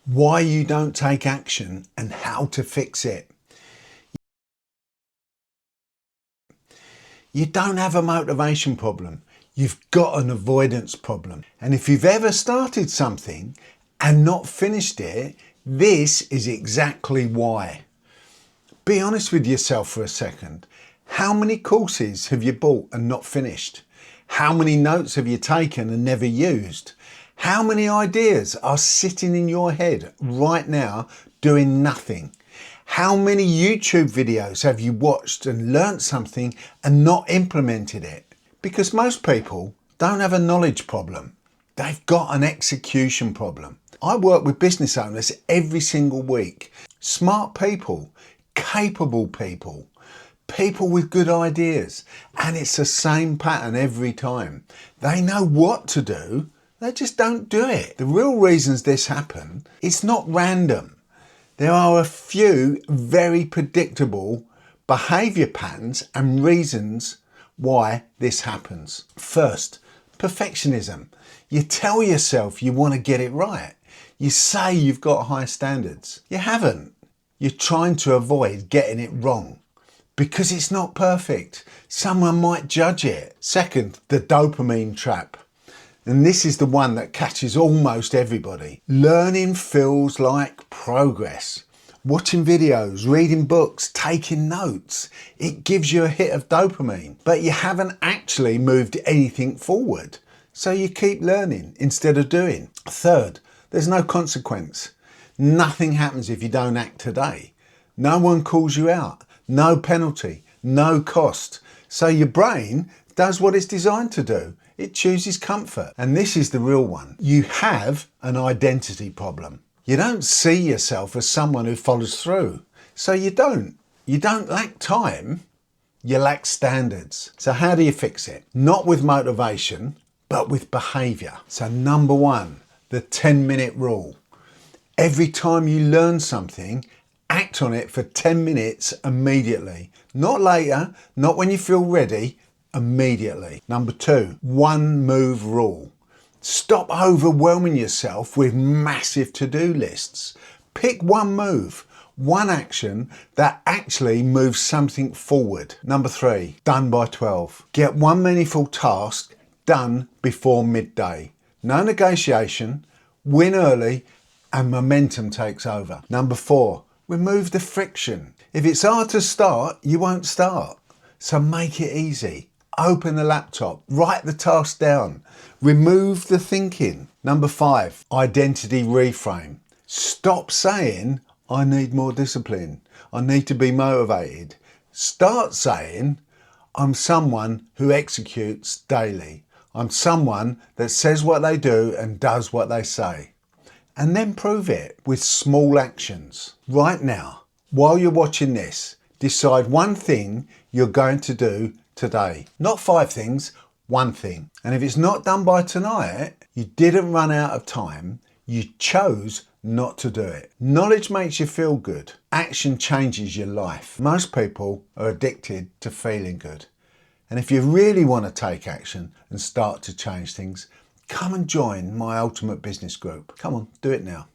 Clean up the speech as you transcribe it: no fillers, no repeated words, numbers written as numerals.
why you don't take action and how to fix it. You don't have a motivation problem. You've got an avoidance problem. And if you've ever started something and not finished it, this is exactly why. Be honest with yourself for a second. How many courses have you bought and not finished? How many notes have you taken and never used? How many ideas are sitting in your head right now doing nothing? How many YouTube videos have you watched and learnt something and not implemented it? Because most people don't have a knowledge problem. They've got an execution problem. I work with business owners every single week. Smart people, capable people, people with good ideas. And it's the same pattern every time. They know what to do, they just don't do it. The real reasons this happens, it's not random. There are a few very predictable behaviour patterns and reasons why this happens. First, perfectionism. You tell yourself you want to get it right. You say you've got high standards. You haven't. You're trying to avoid getting it wrong because it's not perfect. Someone might judge it. Second, the dopamine trap. And this is the one that catches almost everybody. Learning feels like progress. Watching videos, reading books, taking notes. It gives you a hit of dopamine, but you haven't actually moved anything forward. So you keep learning instead of doing. Third, there's no consequence. Nothing happens if you don't act today. No one calls you out. No penalty, no cost. So your brain does what it's designed to do. It chooses comfort. And this is the real one. You have an identity problem. You don't see yourself as someone who follows through. So you don't. You don't lack time, you lack standards. So how do you fix it? Not with motivation, but with behaviour. So number one, the 10-minute rule. Every time you learn something, act on it for 10 minutes immediately. Not later, not when you feel ready, immediately. Number two, one move rule. Stop overwhelming yourself with massive to-do lists. Pick one move, one action that actually moves something forward. Number three, done by 12. Get one meaningful task done before midday. No negotiation, win early, and momentum takes over. Number four, remove the friction. If it's hard to start, you won't start. So make it easy. Open the laptop, write the task down, remove the thinking. Number five, identity reframe. Stop saying, I need more discipline. I need to be motivated. Start saying, I'm someone who executes daily. I'm someone that says what they do and does what they say. And then prove it with small actions. Right now, while you're watching this, decide one thing you're going to do today. Not 5 things, one thing. And if it's not done by tonight, you didn't run out of time, you chose not to do it. Knowledge makes you feel good. Action changes your life. Most people are addicted to feeling good. And if you really want to take action and start to change things, come and join my Ultimate Business Group. Come on, do it now.